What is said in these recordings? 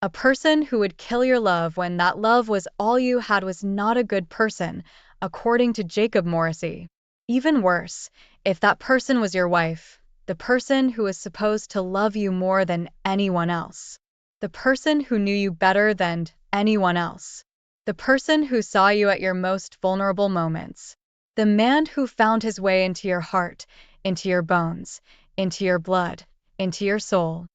A person who would kill your love when that love was all you had was not a good person, according to Jacob Morrissey. Even worse, if that person was your wife, the person who was supposed to love you more than anyone else, the person who knew you better than anyone else, the person who saw you at your most vulnerable moments, the man who found his way into your heart, into your bones, into your blood, into your soul.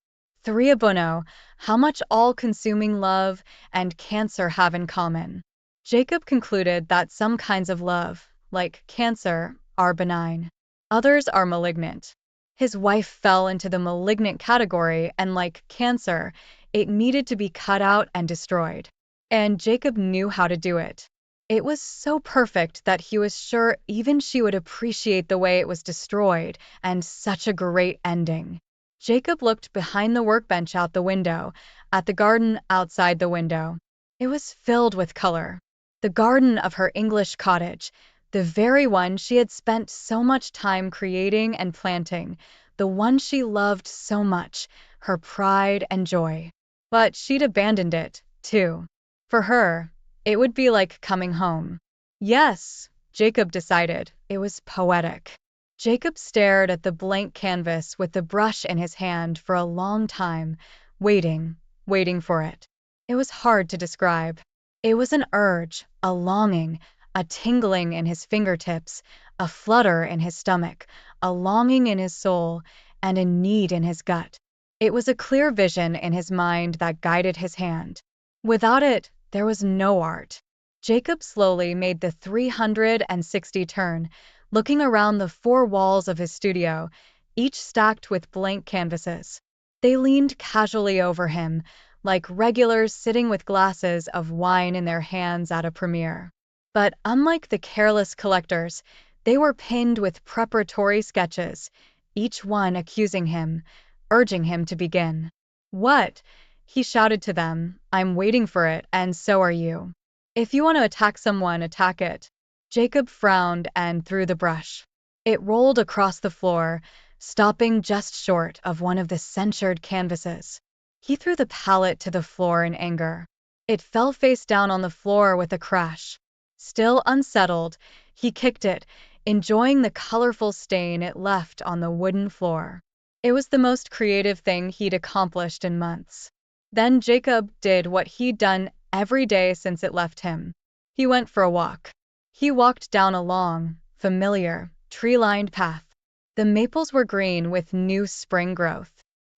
Three abono, how much all-consuming love and cancer have in common. Jacob concluded that some kinds of love, like cancer, are benign. Others are malignant. His wife fell into the malignant category, and like cancer, it needed to be cut out and destroyed. And Jacob knew how to do it. It was so perfect that he was sure even she would appreciate the way it was destroyed, and such a great ending. Jacob looked behind the workbench out the window, at the garden outside the window. It was filled with color. The garden of her English cottage, the very one she had spent so much time creating and planting, the one she loved so much, her pride and joy. But she'd abandoned it, too. For her, it would be like coming home. Yes, Jacob decided, it was poetic. Jacob stared at the blank canvas with the brush in his hand for a long time, waiting for it. It was hard to describe. It was an urge, a longing, a tingling in his fingertips, a flutter in his stomach, a longing in his soul, and a need in his gut. It was a clear vision in his mind that guided his hand. Without it, there was no art. Jacob slowly made the 360 turn, looking around the four walls of his studio, each stacked with blank canvases. They leaned casually over him, like regulars sitting with glasses of wine in their hands at a premiere. But unlike the careless collectors, they were pinned with preparatory sketches, each one accusing him, urging him to begin. "What?" he shouted to them. "I'm waiting for it, and so are you. If you want to attack someone, attack it." Jacob frowned and threw the brush. It rolled across the floor, stopping just short of one of the censured canvases. He threw the palette to the floor in anger. It fell face down on the floor with a crash. Still unsettled, he kicked it, enjoying the colorful stain it left on the wooden floor. It was the most creative thing he'd accomplished in months. Then Jacob did what he'd done every day since it left him. He went for a walk. He walked down a long, familiar, tree-lined path. The maples were green with new spring growth.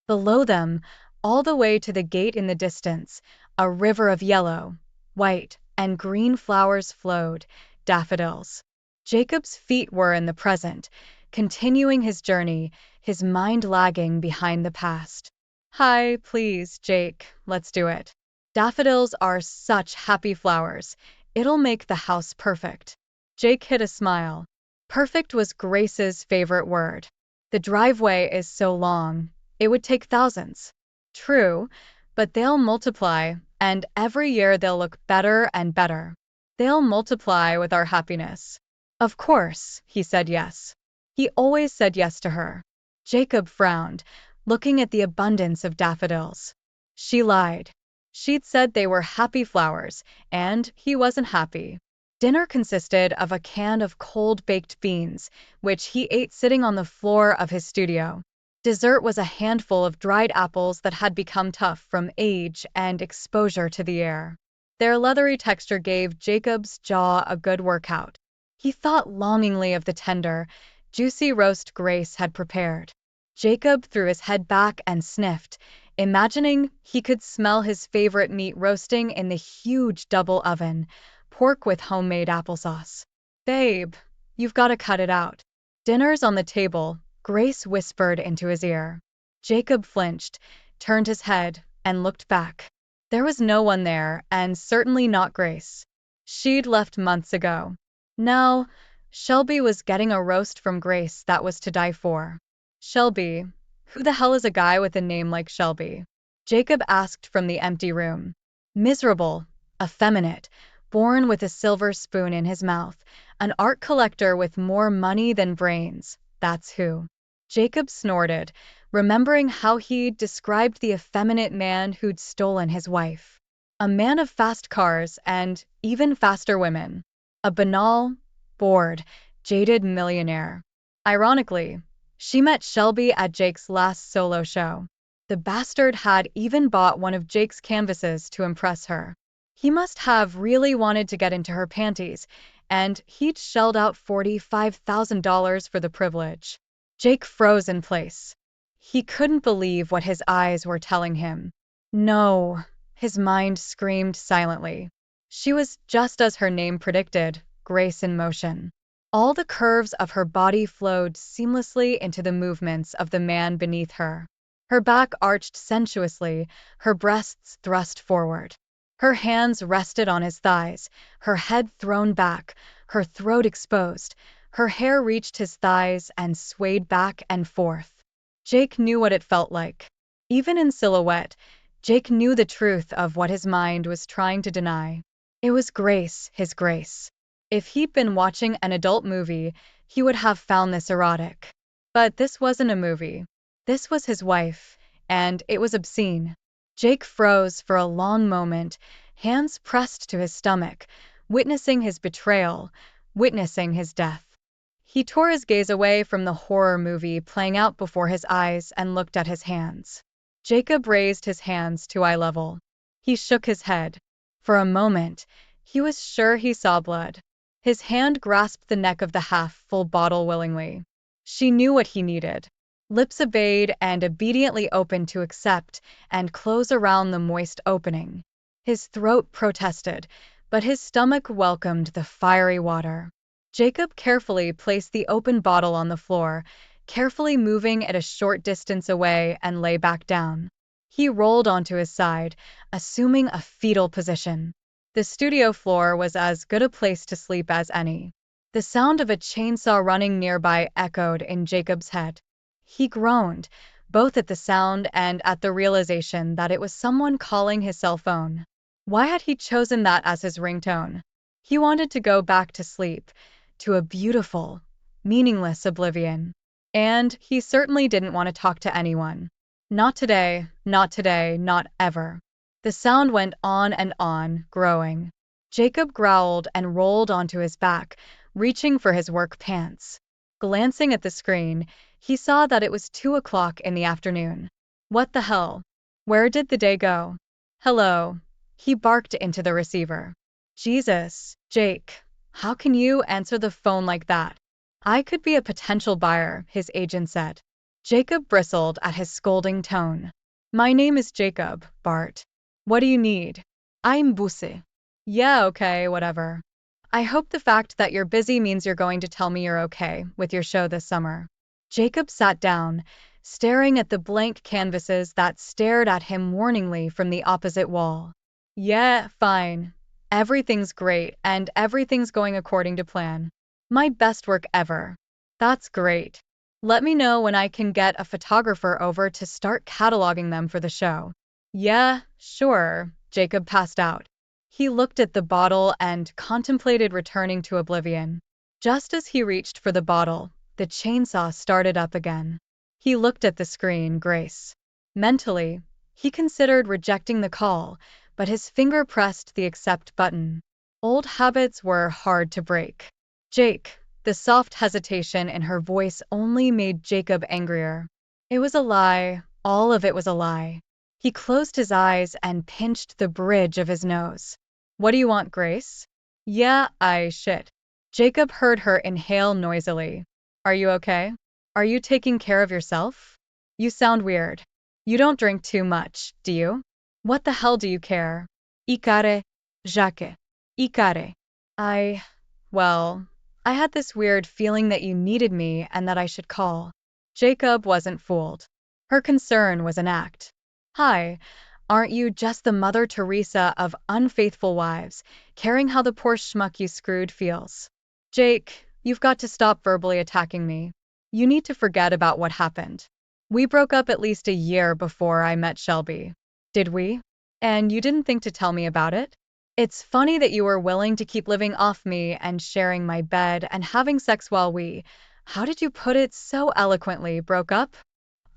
Below them, all the way to the gate in the distance, a river of yellow, white, and green flowers flowed, daffodils. Jacob's feet were in the present, continuing his journey, his mind lagging behind the past. "Hi, please, Jake, let's do it. Daffodils are such happy flowers. It'll make the house perfect." Jake hid a smile. Perfect was Grace's favorite word. "The driveway is so long, it would take thousands." True, but they'll multiply, and every year they'll look better and better. They'll multiply with our happiness. Of course, he said yes. He always said yes to her. Jacob frowned, looking at the abundance of daffodils. She lied. She'd said they were happy flowers, and he wasn't happy. Dinner consisted of a can of cold baked beans, which he ate sitting on the floor of his studio. Dessert was a handful of dried apples that had become tough from age and exposure to the air. Their leathery texture gave Jacob's jaw a good workout. He thought longingly of the tender, juicy roast Grace had prepared. Jacob threw his head back and sniffed, imagining he could smell his favorite meat roasting in the huge double oven, pork with homemade applesauce. "Babe, you've got to cut it out. Dinner's on the table," Grace whispered into his ear. Jacob flinched, turned his head, and looked back. There was no one there, and certainly not Grace. She'd left months ago. Now, Shelby was getting a roast from Grace that was to die for. "Shelby? Who the hell is a guy with a name like Shelby?" Jacob asked from the empty room. "Miserable, effeminate, born with a silver spoon in his mouth, an art collector with more money than brains, that's who." Jacob snorted, remembering how he'd described the effeminate man who'd stolen his wife. A man of fast cars and even faster women. A banal, bored, jaded millionaire. Ironically, she met Shelby at Jake's last solo show. The bastard had even bought one of Jake's canvases to impress her. He must have really wanted to get into her panties, and he'd shelled out $45,000 for the privilege. Jake froze in place. He couldn't believe what his eyes were telling him. No, his mind screamed silently. She was just as her name predicted, grace in motion. All the curves of her body flowed seamlessly into the movements of the man beneath her. Her back arched sensuously, her breasts thrust forward. Her hands rested on his thighs, her head thrown back, her throat exposed. Her hair reached his thighs and swayed back and forth. Jake knew what it felt like. Even in silhouette, Jake knew the truth of what his mind was trying to deny. It was grace, his grace. If he'd been watching an adult movie, he would have found this erotic. But this wasn't a movie. This was his wife, and it was obscene. Jake froze for a long moment, hands pressed to his stomach, witnessing his betrayal, witnessing his death. He tore his gaze away from the horror movie playing out before his eyes and looked at his hands. Jacob raised his hands to eye level. He shook his head. For a moment, he was sure he saw blood. His hand grasped the neck of the half-full bottle willingly. She knew what he needed. Lips obeyed and obediently opened to accept and close around the moist opening. His throat protested, but his stomach welcomed the fiery water. Jacob carefully placed the open bottle on the floor, carefully moving it a short distance away and lay back down. He rolled onto his side, assuming a fetal position. The studio floor was as good a place to sleep as any. The sound of a chainsaw running nearby echoed in Jacob's head. He groaned, both at the sound and at the realization that it was someone calling his cell phone. Why had he chosen that as his ringtone? He wanted to go back to sleep, to a beautiful, meaningless oblivion. And he certainly didn't want to talk to anyone. Not today, not ever. The sound went on, growing. Jacob growled and rolled onto his back, reaching for his work pants. Glancing at the screen, he saw that it was 2 o'clock in the afternoon. What the hell? Where did the day go? Hello. He barked into the receiver. Jesus, Jake. How can you answer the phone like that? I could be a potential buyer, his agent said. Jacob bristled at his scolding tone. My name is Jacob, Bart. What do you need? I'm busy. Yeah, okay, whatever. I hope the fact that you're busy means you're going to tell me you're okay with your show this summer. Jacob sat down, staring at the blank canvases that stared at him warningly from the opposite wall. Yeah, fine. Everything's great, and everything's going according to plan. My best work ever. That's great. Let me know when I can get a photographer over to start cataloging them for the show. Yeah, sure, Jacob passed out. He looked at the bottle and contemplated returning to oblivion. Just as he reached for the bottle, the chainsaw started up again. He looked at the screen, Grace. Mentally, he considered rejecting the call, but his finger pressed the accept button. Old habits were hard to break. Jake, the soft hesitation in her voice only made Jacob angrier. It was a lie, all of it was a lie. He closed his eyes and pinched the bridge of his nose. What do you want, Grace? Yeah, shit. Jacob heard her inhale noisily. Are you okay? Are you taking care of yourself? You sound weird. You don't drink too much, do you? What the hell do you care? Icare, Jacques. Icare. Well, I had this weird feeling that you needed me and that I should call. Jacob wasn't fooled. Her concern was an act. Hi, aren't you just the Mother Teresa of unfaithful wives, caring how the poor schmuck you screwed feels? Jake, you've got to stop verbally attacking me. You need to forget about what happened. We broke up at least a year before I met Shelby. Did we? And you didn't think to tell me about it? It's funny that you were willing to keep living off me and sharing my bed and having sex while we How did you put it so eloquently, broke up?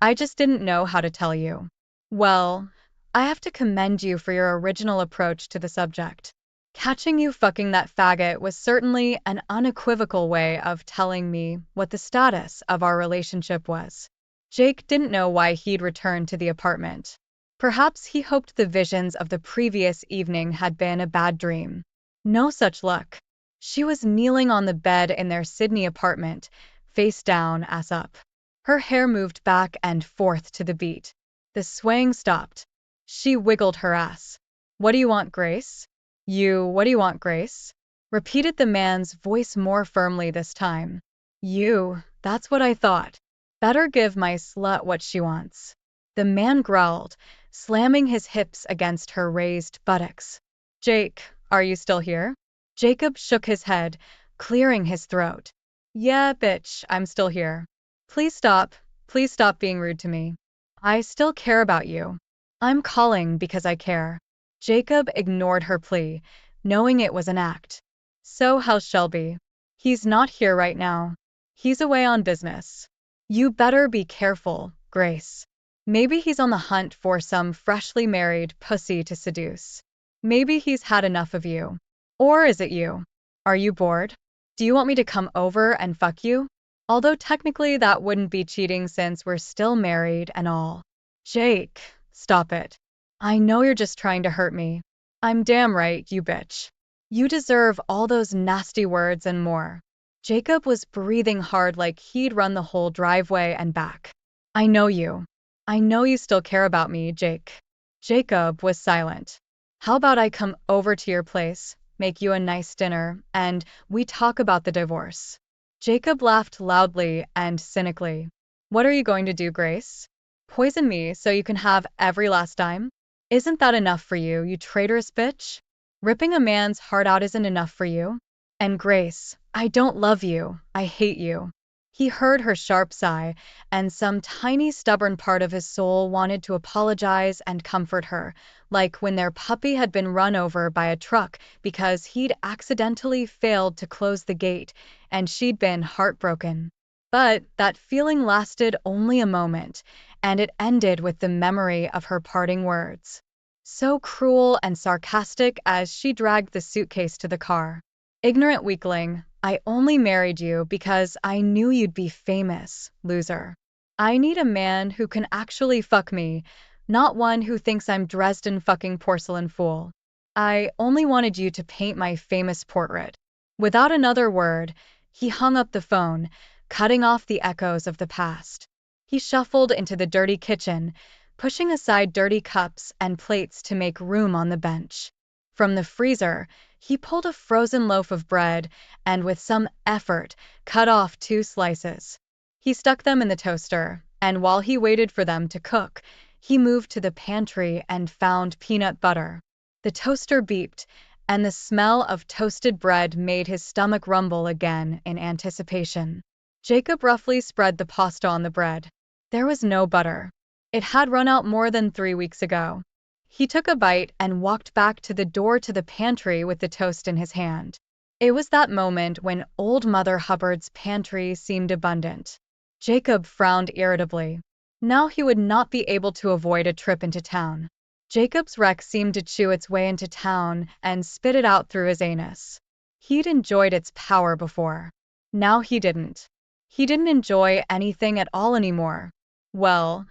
I just didn't know how to tell you. Well, I have to commend you for your original approach to the subject. Catching you fucking that faggot was certainly an unequivocal way of telling me what the status of our relationship was. Jake didn't know why he'd returned to the apartment. Perhaps he hoped the visions of the previous evening had been a bad dream. No such luck. She was kneeling on the bed in their Sydney apartment, face down, ass up. Her hair moved back and forth to the beat. The swaying stopped. She wiggled her ass. What do you want, Grace? What do you want, Grace? Repeated the man's voice more firmly this time. That's what I thought. Better give my slut what she wants. The man growled, slamming his hips against her raised buttocks. Jake, are you still here? Jacob shook his head, clearing his throat. Yeah, bitch, I'm still here. Please stop. Please stop being rude to me. I still care about you. I'm calling because I care. Jacob ignored her plea, knowing it was an act. So how's Shelby? He's not here right now. He's away on business. You better be careful, Grace. Maybe he's on the hunt for some freshly married pussy to seduce. Maybe he's had enough of you. Or is it you? Are you bored? Do you want me to come over and fuck you? Although technically that wouldn't be cheating since we're still married and all. Jake, stop it. I know you're just trying to hurt me. I'm damn right, you bitch. You deserve all those nasty words and more. Jacob was breathing hard like he'd run the whole driveway and back. I know you. I know you still care about me, Jake. Jacob was silent. How about I come over to your place, make you a nice dinner, and we talk about the divorce? Jacob laughed loudly and cynically. What are you going to do, Grace? Poison me so you can have every last dime? Isn't that enough for you, you traitorous bitch? Ripping a man's heart out isn't enough for you? And Grace, I don't love you, I hate you. He heard her sharp sigh, and some tiny stubborn part of his soul wanted to apologize and comfort her, like when their puppy had been run over by a truck because he'd accidentally failed to close the gate, and she'd been heartbroken. But that feeling lasted only a moment, and it ended with the memory of her parting words. So cruel and sarcastic as she dragged the suitcase to the car. Ignorant weakling, I only married you because I knew you'd be famous, loser. I need a man who can actually fuck me, not one who thinks I'm Dresden fucking porcelain fool. I only wanted you to paint my famous portrait. Without another word, he hung up the phone, cutting off the echoes of the past. He shuffled into the dirty kitchen, pushing aside dirty cups and plates to make room on the bench. From the freezer, he pulled a frozen loaf of bread and, with some effort, cut off 2 slices. He stuck them in the toaster, and while he waited for them to cook, he moved to the pantry and found peanut butter. The toaster beeped, and the smell of toasted bread made his stomach rumble again in anticipation. Jacob roughly spread the pasta on the bread. There was no butter. It had run out more than 3 weeks ago. He took a bite and walked back to the door to the pantry with the toast in his hand. It was that moment when old Mother Hubbard's pantry seemed abundant. Jacob frowned irritably. Now he would not be able to avoid a trip into town. Jacob's wreck seemed to chew its way into town and spit it out through his anus. He'd enjoyed its power before. Now he didn't. He didn't enjoy anything at all anymore. Well,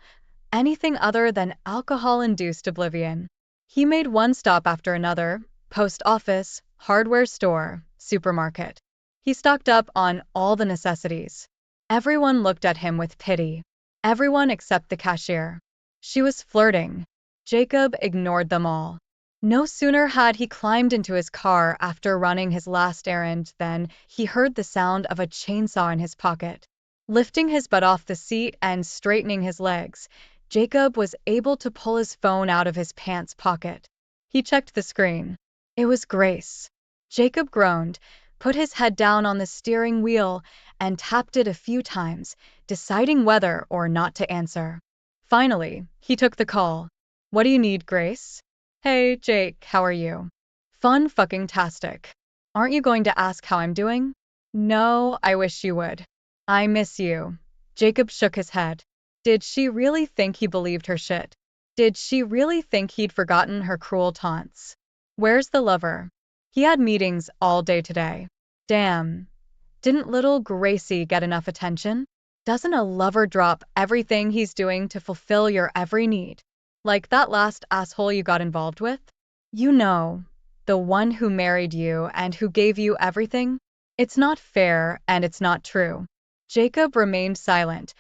anything other than alcohol-induced oblivion. He made one stop after another: post office, hardware store, supermarket. He stocked up on all the necessities. Everyone looked at him with pity. Everyone except the cashier. She was flirting. Jacob ignored them all. No sooner had he climbed into his car after running his last errand than he heard the sound of a chainsaw in his pocket. Lifting his butt off the seat and straightening his legs, Jacob was able to pull his phone out of his pants pocket. He checked the screen. It was Grace. Jacob groaned, put his head down on the steering wheel, and tapped it a few times, deciding whether or not to answer. Finally, he took the call. What do you need, Grace? Hey, Jake, how are you? Fun fucking tastic. Aren't you going to ask how I'm doing? No, I wish you would. I miss you. Jacob shook his head. Did she really think he believed her shit? Did she really think he'd forgotten her cruel taunts? Where's the lover? He had meetings all day today. Damn. Didn't little Gracie get enough attention? Doesn't a lover drop everything he's doing to fulfill your every need? Like that last asshole you got involved with? You know, the one who married you and who gave you everything? It's not fair and it's not true. Jacob remained silent,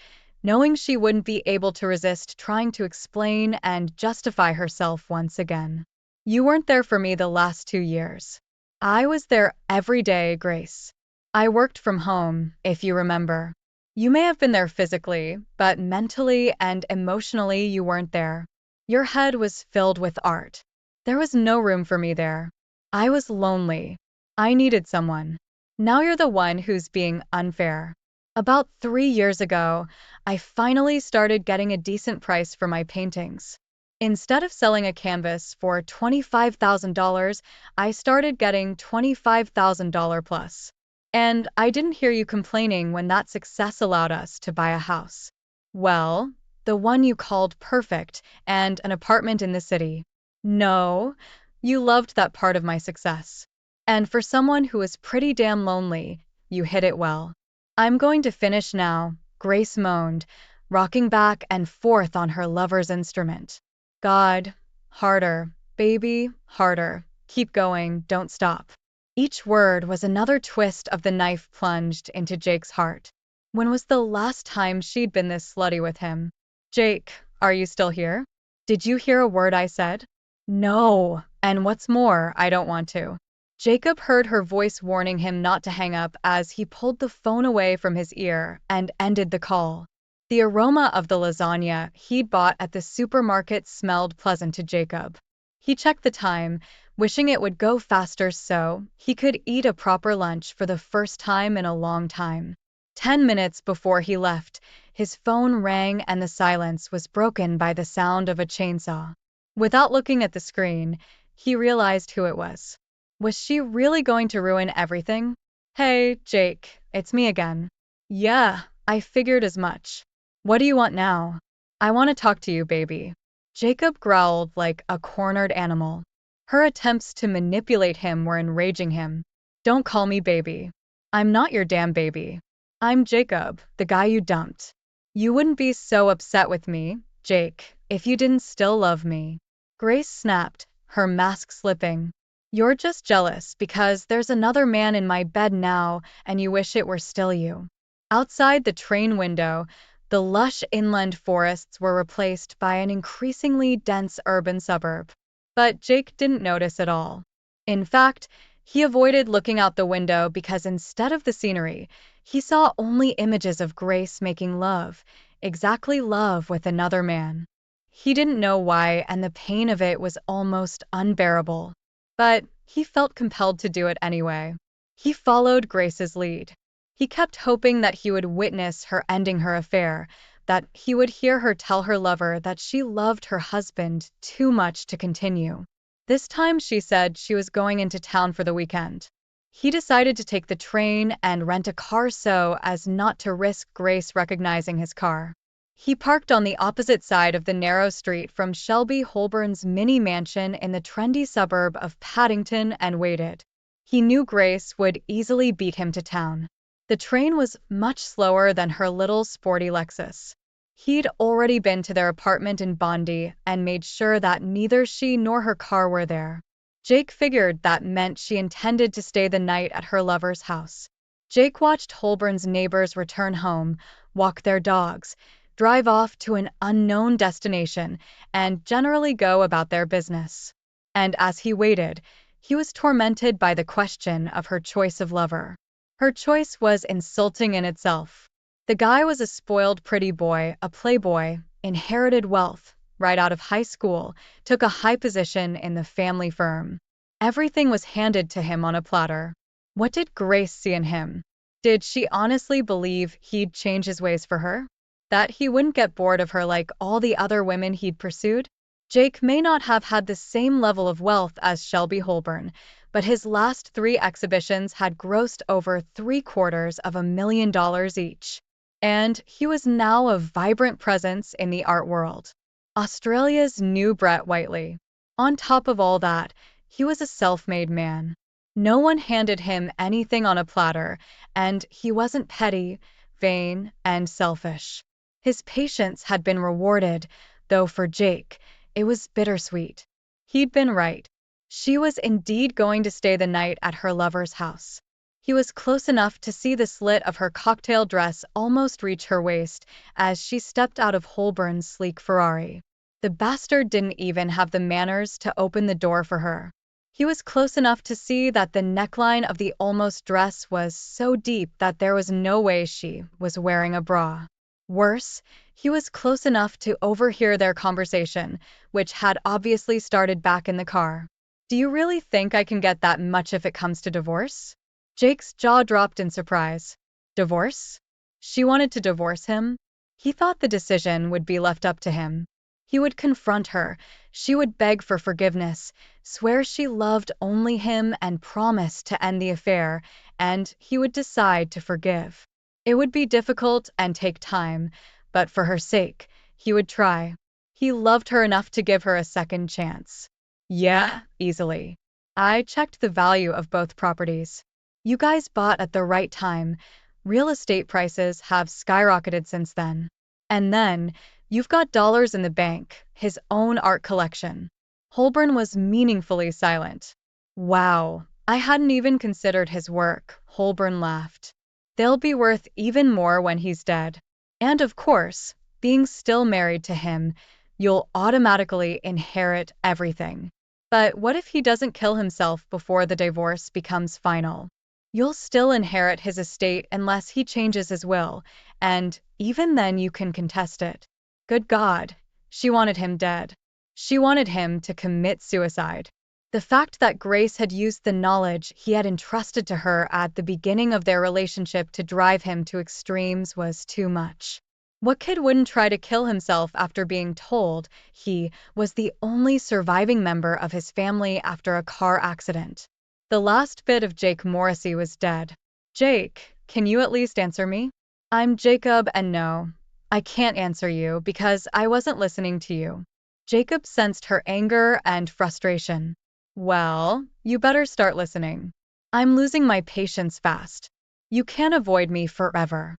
knowing she wouldn't be able to resist trying to explain and justify herself once again. You weren't there for me the last 2 years. I was there every day, Grace. I worked from home, if you remember. You may have been there physically, but mentally and emotionally you weren't there. Your head was filled with art. There was no room for me there. I was lonely. I needed someone. Now you're the one who's being unfair. About 3 years ago, I finally started getting a decent price for my paintings. Instead of selling a canvas for $25,000, I started getting $25,000 plus. And I didn't hear you complaining when that success allowed us to buy a house. Well, the one you called perfect and an apartment in the city. No, you loved that part of my success. And for someone who is pretty damn lonely, you hit it well. I'm going to finish now, Grace moaned, rocking back and forth on her lover's instrument. God, harder, baby, harder. Keep going, don't stop. Each word was another twist of the knife plunged into Jake's heart. When was the last time she'd been this slutty with him? Jake, are you still here? Did you hear a word I said? No, and what's more, I don't want to. Jacob heard her voice warning him not to hang up as he pulled the phone away from his ear and ended the call. The aroma of the lasagna he'd bought at the supermarket smelled pleasant to Jacob. He checked the time, wishing it would go faster so he could eat a proper lunch for the first time in a long time. 10 minutes before he left, his phone rang and the silence was broken by the sound of a chainsaw. Without looking at the screen, he realized who it was. Was she really going to ruin everything? Hey, Jake, it's me again. Yeah, I figured as much. What do you want now? I want to talk to you, baby. Jacob growled like a cornered animal. Her attempts to manipulate him were enraging him. Don't call me baby. I'm not your damn baby. I'm Jacob, the guy you dumped. You wouldn't be so upset with me, Jake, if you didn't still love me. Grace snapped, her mask slipping. You're just jealous because there's another man in my bed now and you wish it were still you. Outside the train window, the lush inland forests were replaced by an increasingly dense urban suburb. But Jake didn't notice at all. In fact, he avoided looking out the window because instead of the scenery, he saw only images of Grace making love, exactly love with another man. He didn't know why, and the pain of it was almost unbearable. But he felt compelled to do it anyway. He followed Grace's lead. He kept hoping that he would witness her ending her affair, that he would hear her tell her lover that she loved her husband too much to continue. This time she said she was going into town for the weekend. He decided to take the train and rent a car so as not to risk Grace recognizing his car. He parked on the opposite side of the narrow street from Shelby Holborn's mini mansion in the trendy suburb of Paddington and waited. He knew Grace would easily beat him to town. The train was much slower than her little sporty Lexus. He'd already been to their apartment in Bondi and made sure that neither she nor her car were there. Jake figured that meant she intended to stay the night at her lover's house. Jake watched Holborn's neighbors return home, walk their dogs, drive off to an unknown destination, and generally go about their business. And as he waited, he was tormented by the question of her choice of lover. Her choice was insulting in itself. The guy was a spoiled pretty boy, a playboy, inherited wealth, right out of high school, took a high position in the family firm. Everything was handed to him on a platter. What did Grace see in him? Did she honestly believe he'd change his ways for her? That he wouldn't get bored of her like all the other women he'd pursued? Jake may not have had the same level of wealth as Shelby Holborn, but his last 3 exhibitions had grossed over $750,000 each. And he was now a vibrant presence in the art world. Australia's new Brett Whiteley. On top of all that, he was a self-made man. No one handed him anything on a platter, and he wasn't petty, vain, and selfish. His patience had been rewarded, though for Jake, it was bittersweet. He'd been right. She was indeed going to stay the night at her lover's house. He was close enough to see the slit of her cocktail dress almost reach her waist as she stepped out of Holborn's sleek Ferrari. The bastard didn't even have the manners to open the door for her. He was close enough to see that the neckline of the almost dress was so deep that there was no way she was wearing a bra. Worse, he was close enough to overhear their conversation, which had obviously started back in the car. "Do you really think I can get that much if it comes to divorce?" Jake's jaw dropped in surprise. Divorce? She wanted to divorce him? He thought the decision would be left up to him. He would confront her, she would beg for forgiveness, swear she loved only him and promise to end the affair, and he would decide to forgive. It would be difficult and take time, but for her sake, he would try. He loved her enough to give her a second chance. Yeah, easily. I checked the value of both properties. You guys bought at the right time. Real estate prices have skyrocketed since then. And then, you've got dollars in the bank, his own art collection. Holborn was meaningfully silent. Wow, I hadn't even considered his work, Holborn laughed. They'll be worth even more when he's dead. And of course, being still married to him, you'll automatically inherit everything. But what if he doesn't kill himself before the divorce becomes final? You'll still inherit his estate unless he changes his will, and even then you can contest it. Good God, she wanted him dead. She wanted him to commit suicide. The fact that Grace had used the knowledge he had entrusted to her at the beginning of their relationship to drive him to extremes was too much. What kid wouldn't try to kill himself after being told he was the only surviving member of his family after a car accident? The last bit of Jake Morrissey was dead. Jake, can you at least answer me? I'm Jacob, and no, I can't answer you because I wasn't listening to you. Jacob sensed her anger and frustration. Well, you better start listening. I'm losing my patience fast. You can't avoid me forever.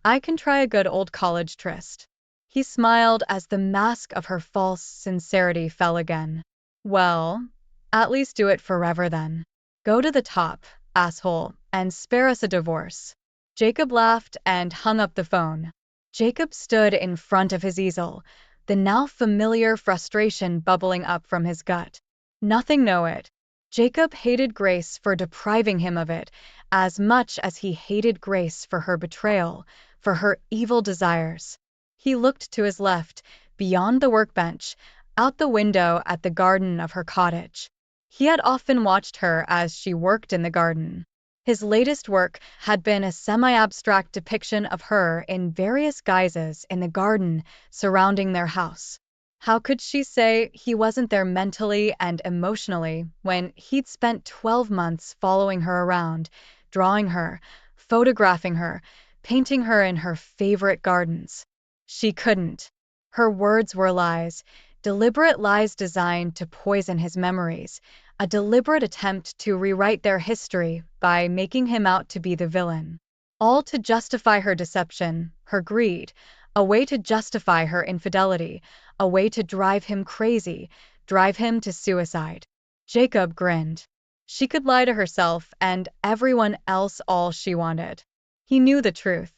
I can try a good old college tryst. He smiled as the mask of her false sincerity fell again. Well, at least do it forever then. Go to the top, asshole, and spare us a divorce. Jacob laughed and hung up the phone. Jacob stood in front of his easel, the now familiar frustration bubbling up from his gut. Nothing know it. Jacob hated Grace for depriving him of it, as much as he hated Grace for her betrayal, for her evil desires. He looked to his left, beyond the workbench, out the window at the garden of her cottage. He had often watched her as she worked in the garden. His latest work had been a semi-abstract depiction of her in various guises in the garden surrounding their house. How could she say he wasn't there mentally and emotionally when he'd spent 12 months following her around, drawing her, photographing her, painting her in her favorite gardens? She couldn't. Her words were lies, deliberate lies designed to poison his memories, a deliberate attempt to rewrite their history by making him out to be the villain. All to justify her deception, her greed, a way to justify her infidelity, a way to drive him crazy, drive him to suicide. Jacob grinned. She could lie to herself and everyone else all she wanted. He knew the truth.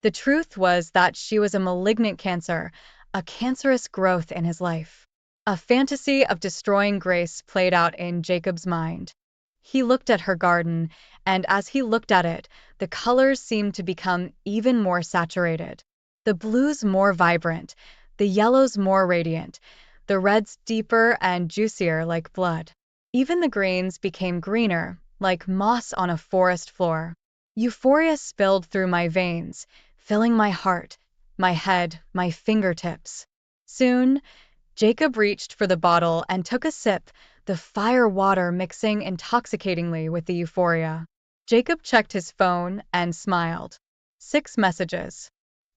The truth was that she was a malignant cancer, a cancerous growth in his life. A fantasy of destroying Grace played out in Jacob's mind. He looked at her garden, and as he looked at it, the colors seemed to become even more saturated. The blues more vibrant, the yellows more radiant, the reds deeper and juicier like blood. Even the greens became greener, like moss on a forest floor. Euphoria spilled through my veins, filling my heart, my head, my fingertips. Soon, Jacob reached for the bottle and took a sip, the fire water mixing intoxicatingly with the euphoria. Jacob checked his phone and smiled. 6 messages.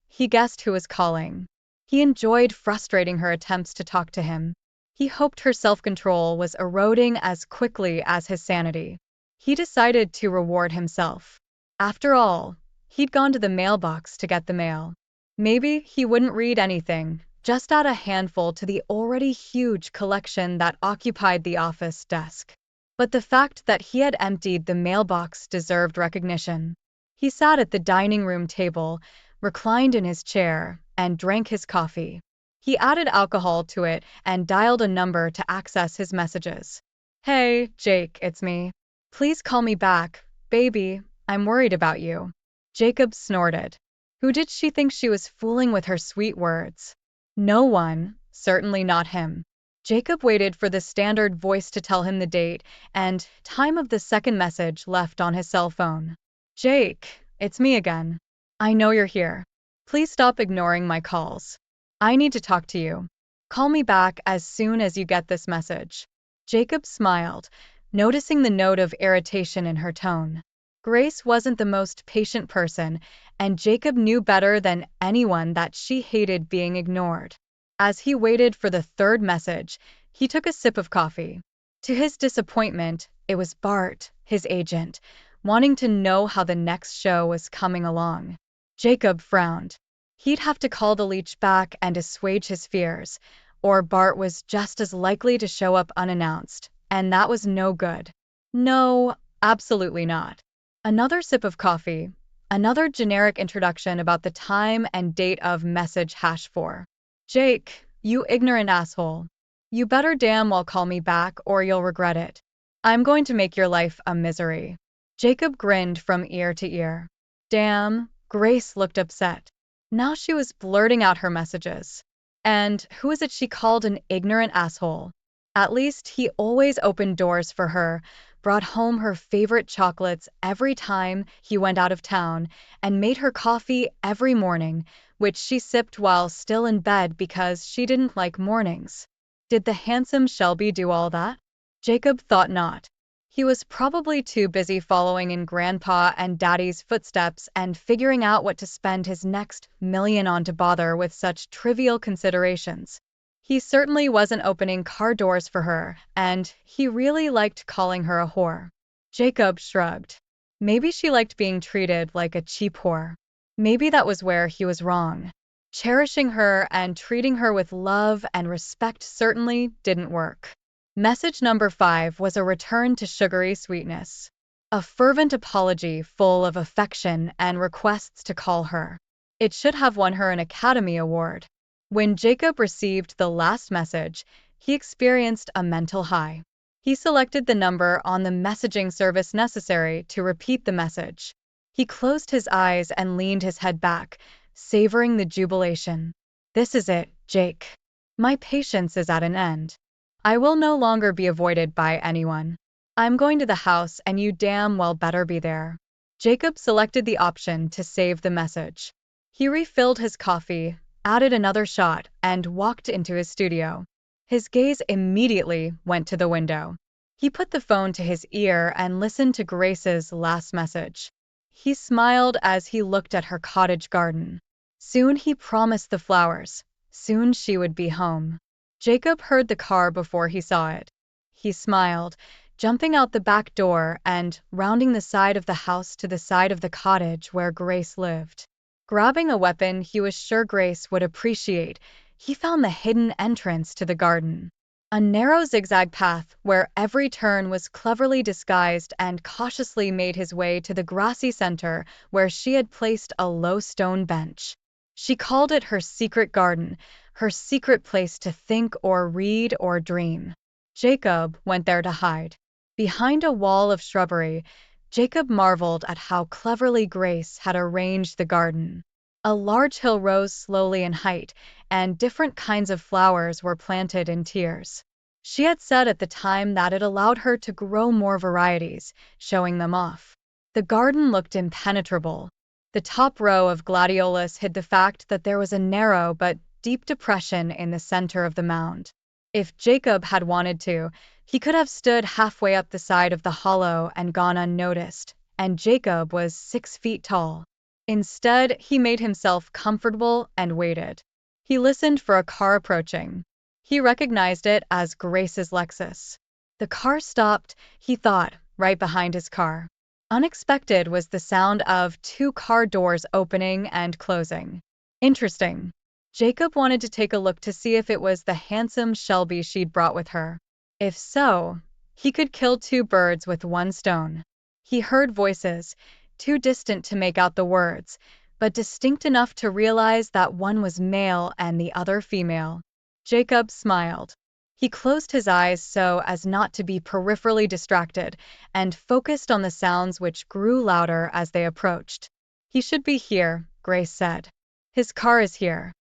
He guessed who was calling. He enjoyed frustrating her attempts to talk to him. He hoped her self-control was eroding as quickly as his sanity. He decided to reward himself. After all, he'd gone to the mailbox to get the mail. Maybe he wouldn't read anything, just add a handful to the already huge collection that occupied the office desk. But the fact that he had emptied the mailbox deserved recognition. He sat at the dining room table, reclined in his chair, and drank his coffee. He added alcohol to it and dialed a number to access his messages. Hey, Jake, it's me. Please call me back, baby, I'm worried about you. Jacob snorted. Who did she think she was fooling with her sweet words? No one, certainly not him. Jacob waited for the standard voice to tell him the date and time of the second message left on his cell phone. Jake, it's me again. I know you're here. Please stop ignoring my calls. I need to talk to you. Call me back as soon as you get this message. Jacob smiled, noticing the note of irritation in her tone. Grace wasn't the most patient person, and Jacob knew better than anyone that she hated being ignored. As he waited for the third message, he took a sip of coffee. To his disappointment, it was Bart, his agent, wanting to know how the next show was coming along. Jacob frowned. He'd have to call the leech back and assuage his fears, or Bart was just as likely to show up unannounced, and that was no good. No, absolutely not. Another sip of coffee, another generic introduction about the time and date of message #4. Jake, you ignorant asshole. You better damn well call me back or you'll regret it. I'm going to make your life a misery. Jacob grinned from ear to ear. Damn, Grace looked upset. Now she was blurting out her messages. And who is it she called an ignorant asshole? At least he always opened doors for her, brought home her favorite chocolates every time he went out of town, and made her coffee every morning, which she sipped while still in bed because she didn't like mornings. Did the handsome Shelby do all that? Jacob thought not. He was probably too busy following in Grandpa and Daddy's footsteps and figuring out what to spend his next million on to bother with such trivial considerations. He certainly wasn't opening car doors for her, and he really liked calling her a whore. Jacob shrugged. Maybe she liked being treated like a cheap whore. Maybe that was where he was wrong. Cherishing her and treating her with love and respect certainly didn't work. Message number 5 was a return to sugary sweetness. A fervent apology full of affection and requests to call her. It should have won her an Academy Award. When Jacob received the last message, he experienced a mental high. He selected the number on the messaging service necessary to repeat the message. He closed his eyes and leaned his head back, savoring the jubilation. This is it, Jake. My patience is at an end. I will no longer be avoided by anyone. I'm going to the house and you damn well better be there. Jacob selected the option to save the message. He refilled his coffee, added another shot, and walked into his studio. His gaze immediately went to the window. He put the phone to his ear and listened to Grace's last message. He smiled as he looked at her cottage garden. Soon he promised the flowers. Soon she would be home. Jacob heard the car before he saw it. He smiled, jumping out the back door and rounding the side of the house to the side of the cottage where Grace lived. Grabbing a weapon he was sure Grace would appreciate, he found the hidden entrance to the garden. A narrow zigzag path where every turn was cleverly disguised, and cautiously made his way to the grassy center where she had placed a low stone bench. She called it her secret garden, her secret place to think or read or dream. Jacob went there to hide. Behind a wall of shrubbery, Jacob marveled at how cleverly Grace had arranged the garden. A large hill rose slowly in height, and different kinds of flowers were planted in tiers. She had said at the time that it allowed her to grow more varieties, showing them off. The garden looked impenetrable. The top row of gladiolus hid the fact that there was a narrow but deep depression in the center of the mound. If Jacob had wanted to, he could have stood halfway up the side of the hollow and gone unnoticed, and Jacob was 6 feet tall. Instead, he made himself comfortable and waited. He listened for a car approaching. He recognized it as Grace's Lexus. The car stopped, he thought, right behind his car. Unexpected was the sound of 2 car doors opening and closing. Interesting. Jacob wanted to take a look to see if it was the handsome Shelby she'd brought with her. If so, he could kill 2 birds with 1 stone. He heard voices, too distant to make out the words, but distinct enough to realize that one was male and the other female. Jacob smiled. He closed his eyes so as not to be peripherally distracted and focused on the sounds which grew louder as they approached. He should be here, Grace said. His car is here.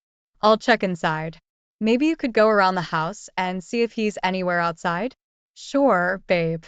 I'll check inside. Maybe you could go around the house and see if he's anywhere outside? Sure, babe.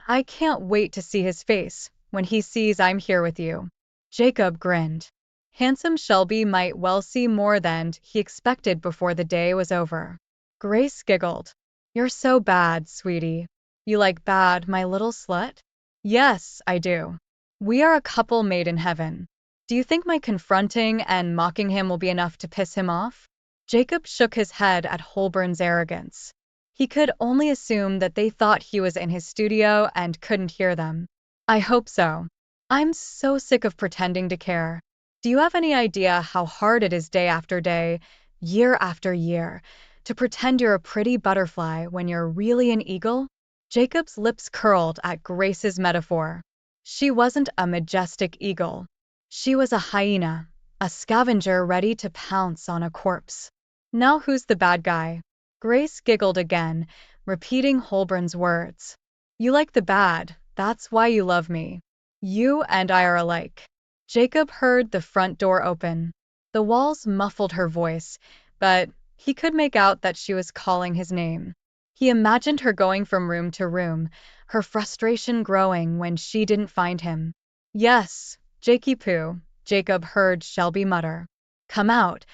I can't wait to see his face when he sees I'm here with you. Jacob grinned. Handsome Shelby might well see more than he expected before the day was over. Grace giggled. You're so bad, sweetie. You like bad, my little slut? Yes, I do. We are a couple made in heaven. Do you think my confronting and mocking him will be enough to piss him off? Jacob shook his head at Holborn's arrogance. He could only assume that they thought he was in his studio and couldn't hear them. I hope so. I'm so sick of pretending to care. Do you have any idea how hard it is day after day, year after year, to pretend you're a pretty butterfly when you're really an eagle? Jacob's lips curled at Grace's metaphor. She wasn't a majestic eagle. She was a hyena, a scavenger ready to pounce on a corpse. Now who's the bad guy? Grace giggled again, repeating Holborn's words. You like the bad, that's why you love me. You and I are alike. Jacob heard the front door open. The walls muffled her voice, but he could make out that she was calling his name. He imagined her going from room to room, her frustration growing when she didn't find him. Yes, Jakey Poo, Jacob heard Shelby mutter. Come out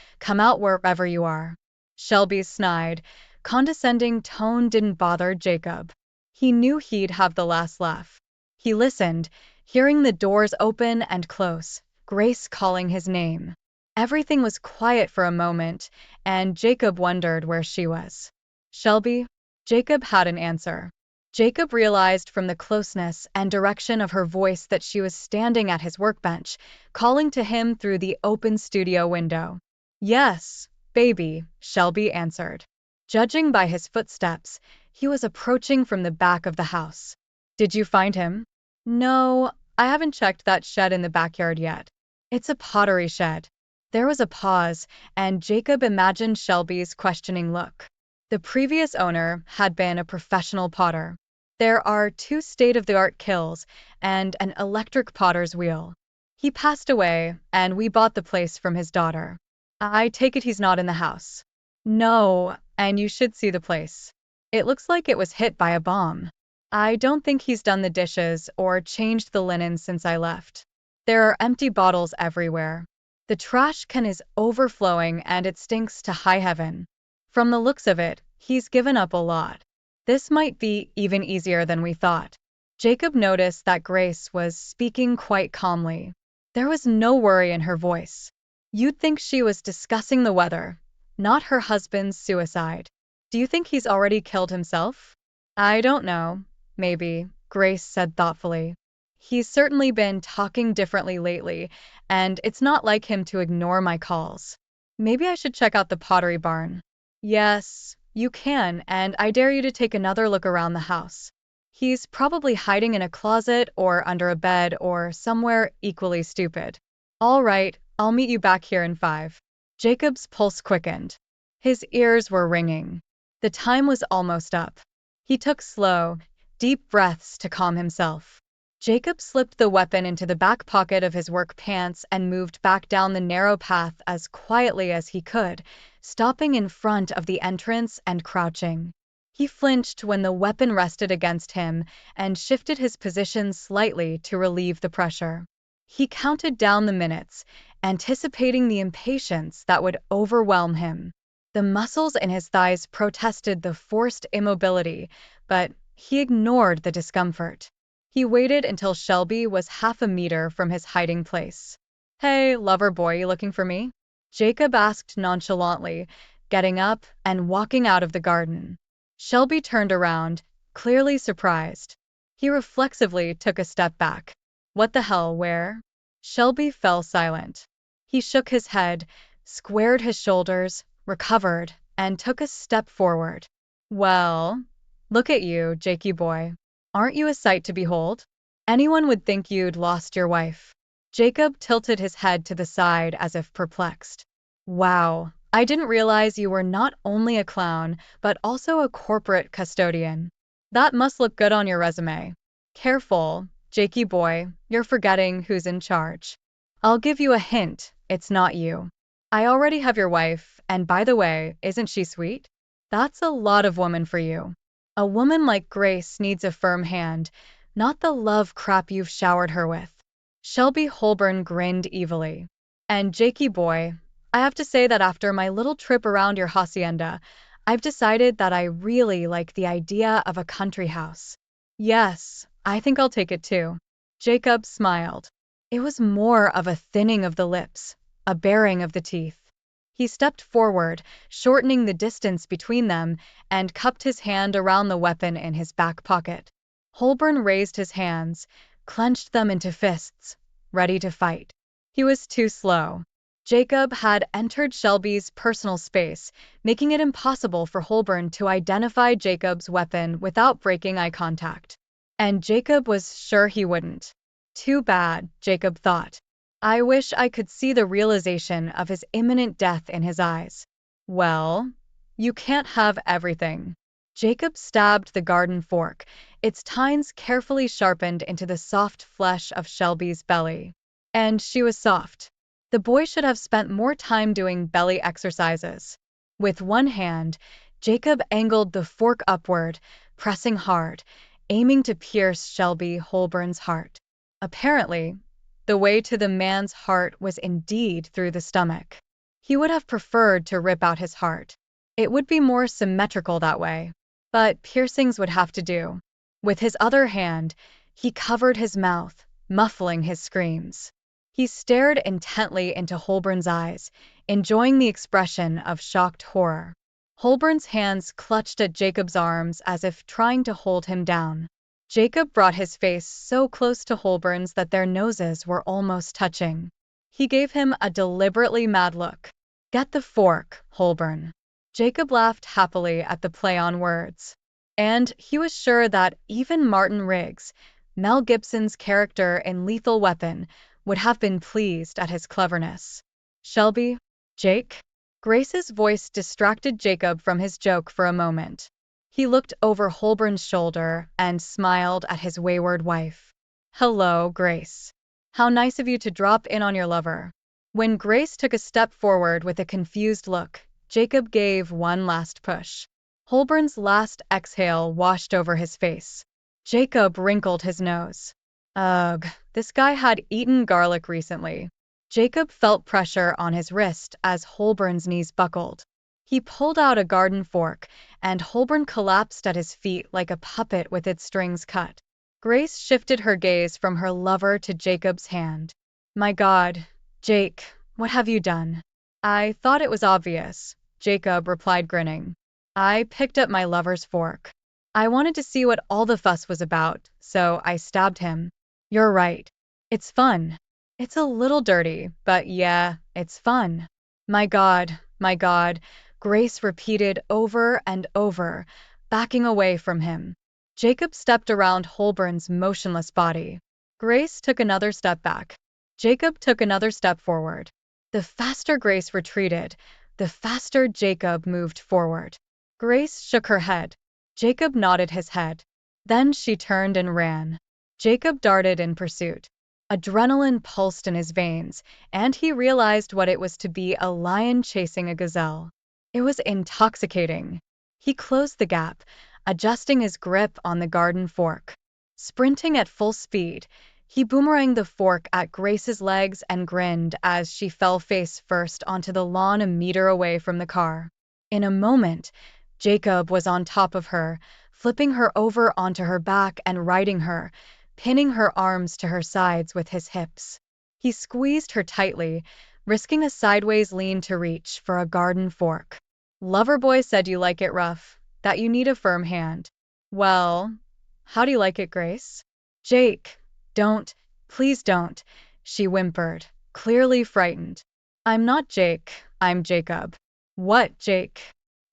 wherever you are. Shelby's snide, condescending tone didn't bother Jacob. He knew he'd have the last laugh. He listened, hearing the doors open and close, Grace calling his name. Everything was quiet for a moment, and Jacob wondered where she was. Shelby? Jacob had an answer. Jacob realized from the closeness and direction of her voice that she was standing at his workbench, calling to him through the open studio window. Yes, baby, Shelby answered. Judging by his footsteps, he was approaching from the back of the house. Did you find him? No, I haven't checked that shed in the backyard yet. It's a pottery shed. There was a pause, and Jacob imagined Shelby's questioning look. The previous owner had been a professional potter. There are 2 state-of-the-art kilns and an electric potter's wheel. He passed away, and we bought the place from his daughter. I take it he's not in the house. No, and you should see the place. It looks like it was hit by a bomb. I don't think he's done the dishes or changed the linen since I left. There are empty bottles everywhere. The trash can is overflowing and it stinks to high heaven. From the looks of it, he's given up a lot. This might be even easier than we thought. Jacob noticed that Grace was speaking quite calmly. There was no worry in her voice. You'd think she was discussing the weather, not her husband's suicide. Do you think he's already killed himself? I don't know. Maybe, Grace said thoughtfully. He's certainly been talking differently lately, and it's not like him to ignore my calls. Maybe I should check out the pottery barn. Yes, you can, and I dare you to take another look around the house. He's probably hiding in a closet or under a bed or somewhere equally stupid. All right, I'll meet you back here in 5. Jacob's pulse quickened. His ears were ringing. The time was almost up. He took slow, deep breaths to calm himself. Jacob slipped the weapon into the back pocket of his work pants and moved back down the narrow path as quietly as he could, stopping in front of the entrance and crouching. He flinched when the weapon rested against him and shifted his position slightly to relieve the pressure. He counted down the minutes, anticipating the impatience that would overwhelm him. The muscles in his thighs protested the forced immobility, but he ignored the discomfort. He waited until Shelby was half a meter from his hiding place. "Hey, lover boy, you looking for me?" Jacob asked nonchalantly, getting up and walking out of the garden. Shelby turned around, clearly surprised. He reflexively took a step back. "What the hell, where?" Shelby fell silent. He shook his head, squared his shoulders, recovered, and took a step forward. "Well, look at you, Jakey boy. Aren't you a sight to behold? Anyone would think you'd lost your wife." Jacob tilted his head to the side as if perplexed. "Wow, I didn't realize you were not only a clown, but also a corporate custodian. That must look good on your resume." "Careful, Jakey boy, you're forgetting who's in charge. I'll give you a hint, it's not you. I already have your wife, and by the way, isn't she sweet? That's a lot of woman for you. A woman like Grace needs a firm hand, not the love crap you've showered her with." Shelby Holborn grinned evilly. "And Jakey boy, I have to say that after my little trip around your hacienda, I've decided that I really like the idea of a country house." "Yes, I think I'll take it too." Jacob smiled. It was more of a thinning of the lips, a baring of the teeth. He stepped forward, shortening the distance between them, and cupped his hand around the weapon in his back pocket. Holborn raised his hands, clenched them into fists, ready to fight. He was too slow. Jacob had entered Shelby's personal space, making it impossible for Holborn to identify Jacob's weapon without breaking eye contact. And Jacob was sure he wouldn't. Too bad, Jacob thought. I wish I could see the realization of his imminent death in his eyes. "Well, you can't have everything." Jacob stabbed the garden fork, its tines carefully sharpened into the soft flesh of Shelby's belly. And she was soft. The boy should have spent more time doing belly exercises. With one hand, Jacob angled the fork upward, pressing hard, aiming to pierce Shelby Holborn's heart. Apparently, the way to the man's heart was indeed through the stomach. He would have preferred to rip out his heart. It would be more symmetrical that way. But piercings would have to do. With his other hand, he covered his mouth, muffling his screams. He stared intently into Holborn's eyes, enjoying the expression of shocked horror. Holborn's hands clutched at Jacob's arms as if trying to hold him down. Jacob brought his face so close to Holborn's that their noses were almost touching. He gave him a deliberately mad look. "Get the fork, Holborn." Jacob laughed happily at the play on words. And he was sure that even Martin Riggs, Mel Gibson's character in Lethal Weapon, would have been pleased at his cleverness. "Shelby? Jake?" Grace's voice distracted Jacob from his joke for a moment. He looked over Holborn's shoulder and smiled at his wayward wife. "Hello, Grace. How nice of you to drop in on your lover." When Grace took a step forward with a confused look, Jacob gave one last push. Holborn's last exhale washed over his face. Jacob wrinkled his nose. Ugh, this guy had eaten garlic recently. Jacob felt pressure on his wrist as Holborn's knees buckled. He pulled out a garden fork, and Holborn collapsed at his feet like a puppet with its strings cut. Grace shifted her gaze from her lover to Jacob's hand. "My God, Jake, what have you done?" "I thought it was obvious," Jacob replied, grinning. "I picked up my lover's fork. I wanted to see what all the fuss was about, so I stabbed him." "You're right. It's fun. It's a little dirty, but yeah, it's fun." My God, Grace repeated over and over, backing away from him. Jacob stepped around Holborn's motionless body. Grace took another step back. Jacob took another step forward. The faster Grace retreated, the faster Jacob moved forward. Grace shook her head. Jacob nodded his head. Then she turned and ran. Jacob darted in pursuit. Adrenaline pulsed in his veins, and he realized what it was to be a lion chasing a gazelle. It was intoxicating. He closed the gap, adjusting his grip on the garden fork. Sprinting at full speed, he boomeranged the fork at Grace's legs and grinned as she fell face first onto the lawn a meter away from the car. In a moment, Jacob was on top of her, flipping her over onto her back and riding her, pinning her arms to her sides with his hips. He squeezed her tightly, risking a sideways lean to reach for a garden fork. Loverboy said you like it rough, that you need a firm hand. Well, how do you like it, Grace? Jake, don't, please don't, she whimpered, clearly frightened. I'm not Jake, I'm Jacob. What, Jake?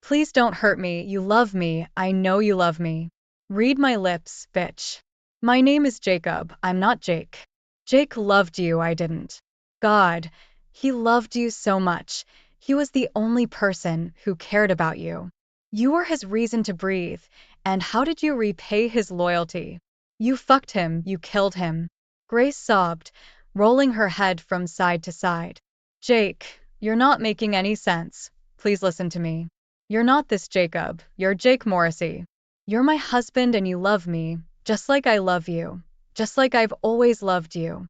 Please don't hurt me, you love me, I know you love me. Read my lips, bitch. My name is Jacob, I'm not Jake. Jake loved you, I didn't. God, he loved you so much. He was the only person who cared about you. You were his reason to breathe, and how did you repay his loyalty? You fucked him, you killed him. Grace sobbed, rolling her head from side to side. Jake, you're not making any sense. Please listen to me. You're not this Jacob, you're Jake Morrissey. You're my husband and you love me, just like I love you, just like I've always loved you.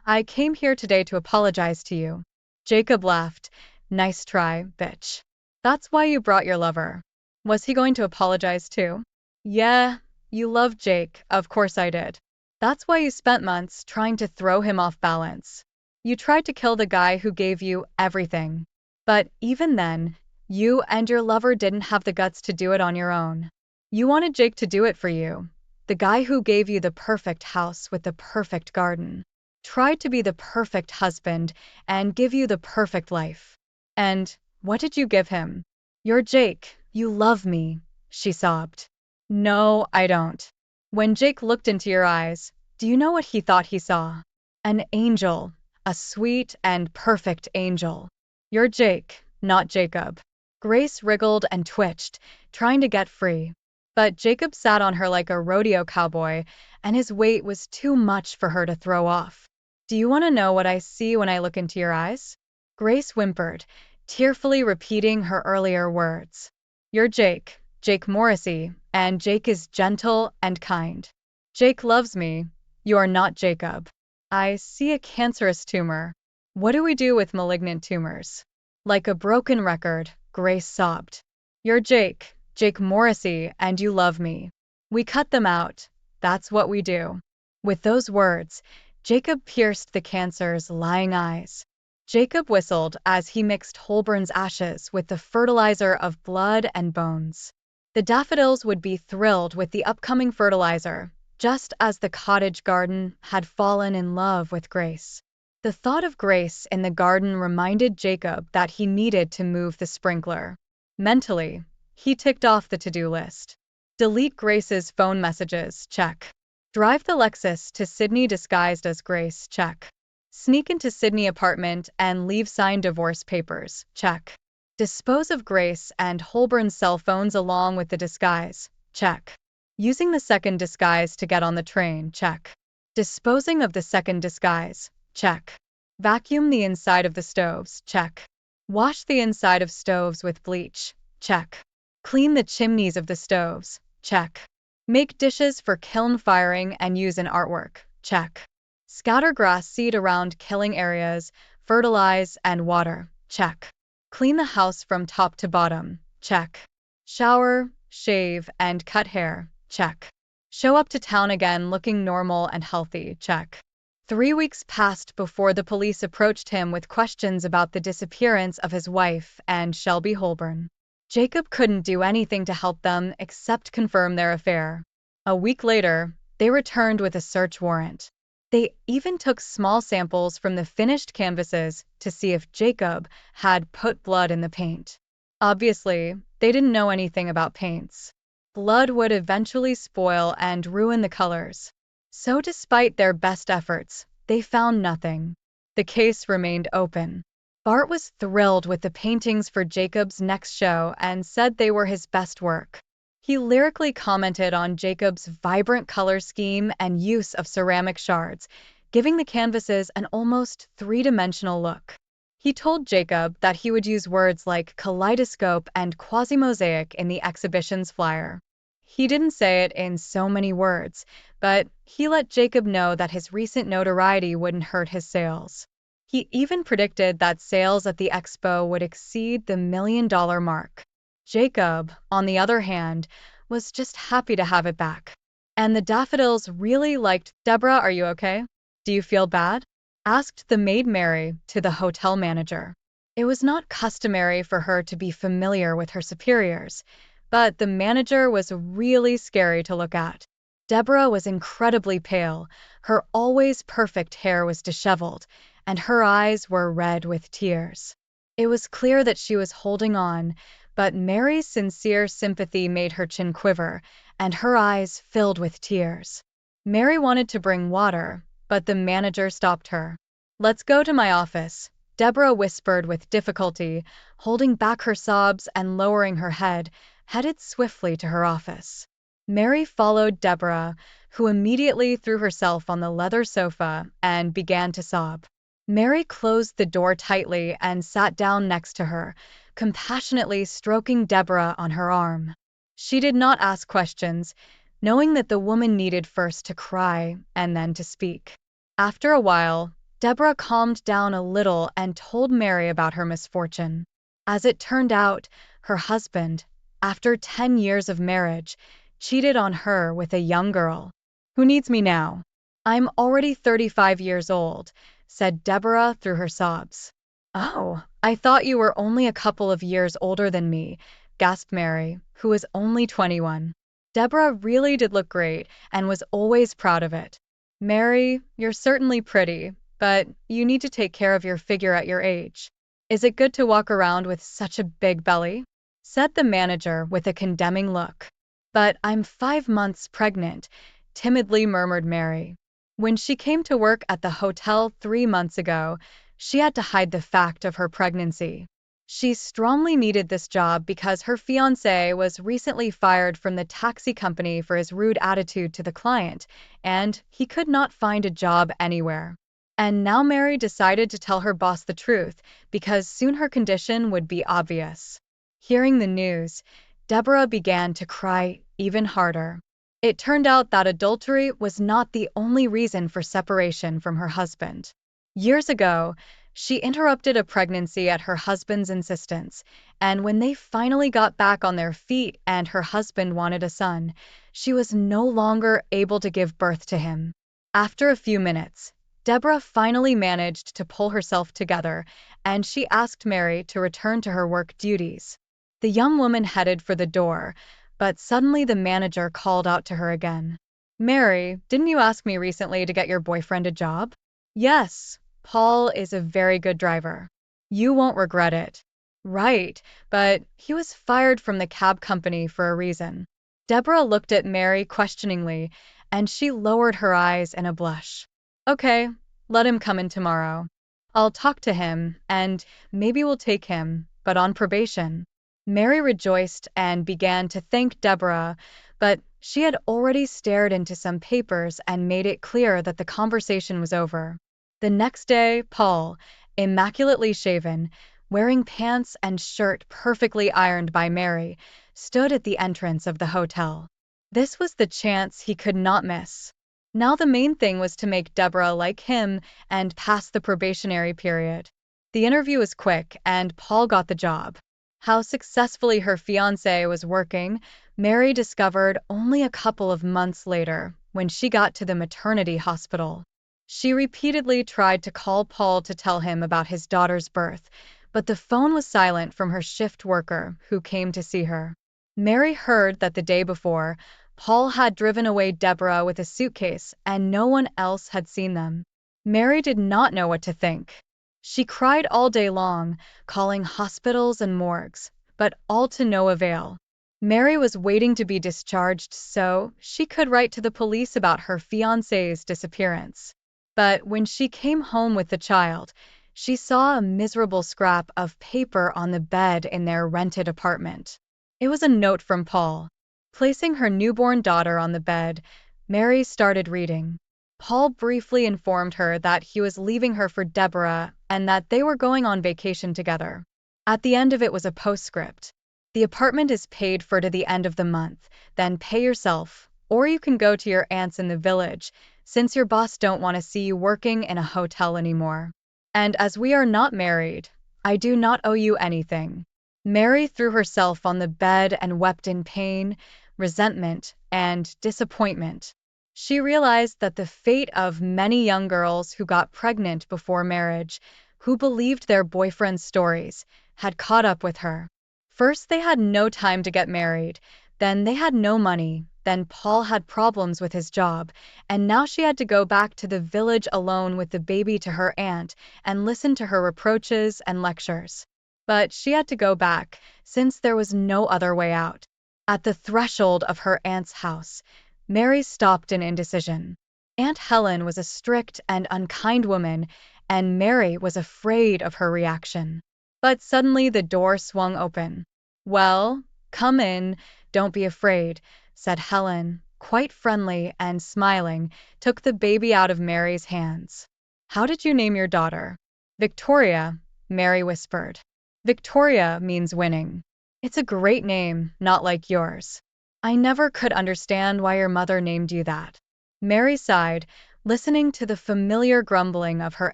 I came here today to apologize to you. Jacob laughed. Nice try, bitch. That's why you brought your lover. Was he going to apologize too? Yeah, you loved Jake, of course I did. That's why you spent months trying to throw him off balance. You tried to kill the guy who gave you everything. But even then, you and your lover didn't have the guts to do it on your own. You wanted Jake to do it for you. The guy who gave you the perfect house with the perfect garden. Tried to be the perfect husband and give you the perfect life. And what did you give him? You're Jake, you love me, she sobbed. No, I don't. When Jake looked into your eyes, do you know what he thought he saw? An angel, a sweet and perfect angel. You're Jake, not Jacob. Grace wriggled and twitched, trying to get free. But Jacob sat on her like a rodeo cowboy, and his weight was too much for her to throw off. Do you want to know what I see when I look into your eyes? Grace whimpered, tearfully repeating her earlier words. You're Jake, Jake Morrissey, and Jake is gentle and kind. Jake loves me. You are not Jacob. I see a cancerous tumor. What do we do with malignant tumors? Like a broken record, Grace sobbed. You're Jake, Jake Morrissey, and you love me. We cut them out. That's what we do. With those words, Jacob pierced the cancer's lying eyes. Jacob whistled as he mixed Holborn's ashes with the fertilizer of blood and bones. The daffodils would be thrilled with the upcoming fertilizer, just as the cottage garden had fallen in love with Grace. The thought of Grace in the garden reminded Jacob that he needed to move the sprinkler. Mentally, he ticked off the to-do list. Delete Grace's phone messages, check. Drive the Lexus to Sydney disguised as Grace, check. Sneak into Sydney apartment and leave signed divorce papers, check. Dispose of Grace and Holborn's cell phones along with the disguise, check. Using the second disguise to get on the train, check. Disposing of the second disguise, check. Vacuum the inside of the stoves, check. Wash the inside of stoves with bleach, check. Clean the chimneys of the stoves, check. Make dishes for kiln firing and use in artwork, check. Scatter grass seed around killing areas, fertilize and water, check. Clean the house from top to bottom, check. Shower, shave, and cut hair, check. Show up to town again looking normal and healthy, check. 3 weeks passed before the police approached him with questions about the disappearance of his wife and Shelby Holborn. Jacob couldn't do anything to help them except confirm their affair. A week later, they returned with a search warrant. They even took small samples from the finished canvases to see if Jacob had put blood in the paint. Obviously, they didn't know anything about paints. Blood would eventually spoil and ruin the colors. So despite their best efforts, they found nothing. The case remained open. Bart was thrilled with the paintings for Jacob's next show and said they were his best work. He lyrically commented on Jacob's vibrant color scheme and use of ceramic shards, giving the canvases an almost three-dimensional look. He told Jacob that he would use words like kaleidoscope and quasi-mosaic in the exhibition's flyer. He didn't say it in so many words, but he let Jacob know that his recent notoriety wouldn't hurt his sales. He even predicted that sales at the expo would exceed the $1 million mark. Jacob, on the other hand, was just happy to have it back. And the daffodils really liked. Deborah, are you okay? Do you feel bad? Asked the maid Mary to the hotel manager. It was not customary for her to be familiar with her superiors, but the manager was really scary to look at. Deborah was incredibly pale, her always perfect hair was disheveled, and her eyes were red with tears. It was clear that she was holding on, but Mary's sincere sympathy made her chin quiver, and her eyes filled with tears. Mary wanted to bring water, but the manager stopped her. "Let's go to my office," Deborah whispered with difficulty, holding back her sobs and lowering her head, headed swiftly to her office. Mary followed Deborah, who immediately threw herself on the leather sofa and began to sob. Mary closed the door tightly and sat down next to her, compassionately stroking Deborah on her arm. She did not ask questions, knowing that the woman needed first to cry and then to speak. After a while, Deborah calmed down a little and told Mary about her misfortune. As it turned out, her husband, after 10 years of marriage, cheated on her with a young girl. "Who needs me now? I'm already 35 years old," said Deborah through her sobs. "Oh, I thought you were only a couple of years older than me," gasped Mary, who was only 21. Deborah really did look great and was always proud of it. "Mary, you're certainly pretty, but you need to take care of your figure at your age. Is it good to walk around with such a big belly?" said the manager with a condemning look. "But I'm 5 months pregnant," timidly murmured Mary. When she came to work at the hotel 3 months ago, she had to hide the fact of her pregnancy. She strongly needed this job because her fiancé was recently fired from the taxi company for his rude attitude to the client, and he could not find a job anywhere. And now Mary decided to tell her boss the truth, because soon her condition would be obvious. Hearing the news, Deborah began to cry even harder. It turned out that adultery was not the only reason for separation from her husband. Years ago, she interrupted a pregnancy at her husband's insistence, and when they finally got back on their feet and her husband wanted a son, she was no longer able to give birth to him. After a few minutes, Deborah finally managed to pull herself together, and she asked Mary to return to her work duties. The young woman headed for the door, but suddenly the manager called out to her again. "Mary, didn't you ask me recently to get your boyfriend a job?" "Yes, Paul is a very good driver. You won't regret it." "Right, but he was fired from the cab company for a reason." Deborah looked at Mary questioningly, and she lowered her eyes in a blush. "Okay, let him come in tomorrow. I'll talk to him, and maybe we'll take him, but on probation." Mary rejoiced and began to thank Deborah, but she had already stared into some papers and made it clear that the conversation was over. The next day, Paul, immaculately shaven, wearing pants and shirt perfectly ironed by Mary, stood at the entrance of the hotel. This was the chance he could not miss. Now the main thing was to make Deborah like him and pass the probationary period. The interview was quick, and Paul got the job. How successfully her fiancé was working, Mary discovered only a couple of months later when she got to the maternity hospital. She repeatedly tried to call Paul to tell him about his daughter's birth, but the phone was silent from her shift worker who came to see her. Mary heard that the day before, Paul had driven away Deborah with a suitcase and no one else had seen them. Mary did not know what to think. She cried all day long, calling hospitals and morgues, but all to no avail. Mary was waiting to be discharged so she could write to the police about her fiancé's disappearance. But when she came home with the child, she saw a miserable scrap of paper on the bed in their rented apartment. It was a note from Paul. Placing her newborn daughter on the bed, Mary started reading. Paul briefly informed her that he was leaving her for Deborah and that they were going on vacation together. At the end of it was a postscript. "The apartment is paid for to the end of the month, then pay yourself, or you can go to your aunt's in the village, since your boss don't want to see you working in a hotel anymore. And as we are not married, I do not owe you anything." Mary threw herself on the bed and wept in pain, resentment, and disappointment. She realized that the fate of many young girls who got pregnant before marriage, who believed their boyfriend's stories, had caught up with her. First, they had no time to get married, then they had no money, then Paul had problems with his job, and now she had to go back to the village alone with the baby to her aunt and listen to her reproaches and lectures. But she had to go back, since there was no other way out. At the threshold of her aunt's house, Mary stopped in indecision. Aunt Helen was a strict and unkind woman, and Mary was afraid of her reaction. But suddenly the door swung open. "Well, come in, don't be afraid," said Helen, quite friendly and smiling, took the baby out of Mary's hands. "How did you name your daughter?" "Victoria," Mary whispered. "Victoria means winning. It's a great name, not like yours. I never could understand why your mother named you that." Mary sighed, listening to the familiar grumbling of her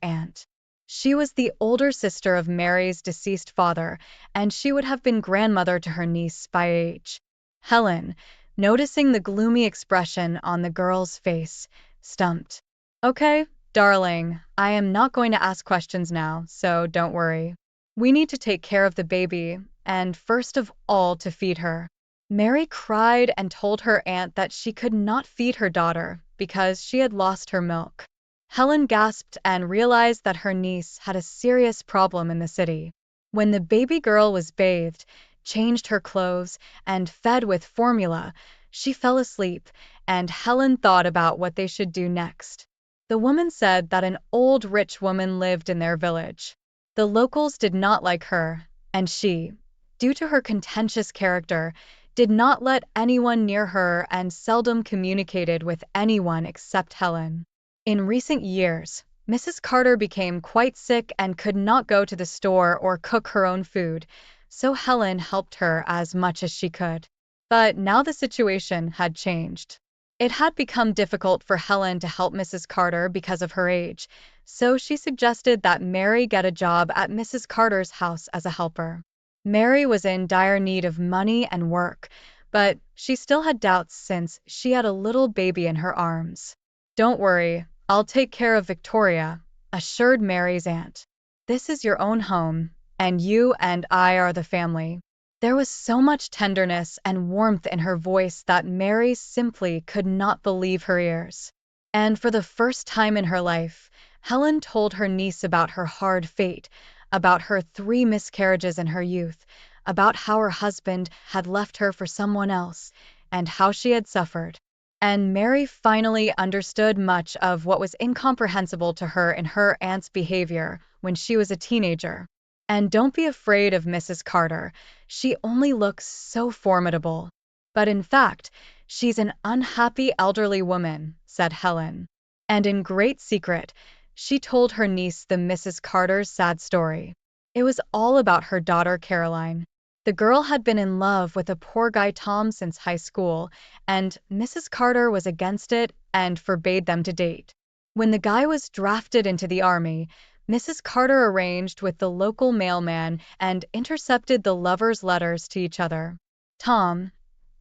aunt. She was the older sister of Mary's deceased father, and she would have been grandmother to her niece by age. Helen, noticing the gloomy expression on the girl's face, stumped. "Okay, darling, I am not going to ask questions now, so don't worry. We need to take care of the baby, and first of all to feed her." Mary cried and told her aunt that she could not feed her daughter because she had lost her milk. Helen gasped and realized that her niece had a serious problem in the city. When the baby girl was bathed, changed her clothes, and fed with formula, she fell asleep, and Helen thought about what they should do next. The woman said that an old rich woman lived in their village. The locals did not like her, and she, due to her contentious character, did not let anyone near her and seldom communicated with anyone except Helen. In recent years, Mrs. Carter became quite sick and could not go to the store or cook her own food, so Helen helped her as much as she could. But now the situation had changed. It had become difficult for Helen to help Mrs. Carter because of her age, so she suggested that Mary get a job at Mrs. Carter's house as a helper. Mary was in dire need of money and work, but she still had doubts since she had a little baby in her arms. "Don't worry, I'll take care of Victoria," assured Mary's aunt. "This is your own home, and you and I are the family." There was so much tenderness and warmth in her voice that Mary simply could not believe her ears. And for the first time in her life, Helen told her niece about her hard fate, about her 3 miscarriages in her youth, about how her husband had left her for someone else, and how she had suffered. And Mary finally understood much of what was incomprehensible to her in her aunt's behavior when she was a teenager. "And don't be afraid of Mrs. Carter. She only looks so formidable. But in fact, she's an unhappy elderly woman," said Helen. And in great secret, she told her niece the Mrs. Carter's sad story. It was all about her daughter Caroline. The girl had been in love with a poor guy Tom since high school, and Mrs. Carter was against it and forbade them to date. When the guy was drafted into the army, Mrs. Carter arranged with the local mailman and intercepted the lovers' letters to each other. Tom,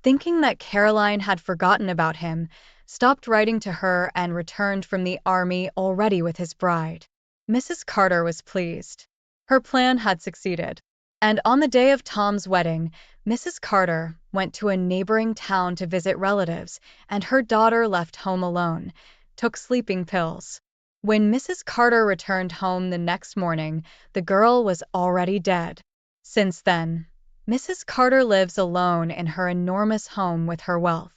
thinking that Caroline had forgotten about him, stopped writing to her and returned from the army already with his bride. Mrs. Carter was pleased. Her plan had succeeded. And on the day of Tom's wedding, Mrs. Carter went to a neighboring town to visit relatives, and her daughter left home alone, took sleeping pills. When Mrs. Carter returned home the next morning, the girl was already dead. Since then, Mrs. Carter lives alone in her enormous home with her wealth.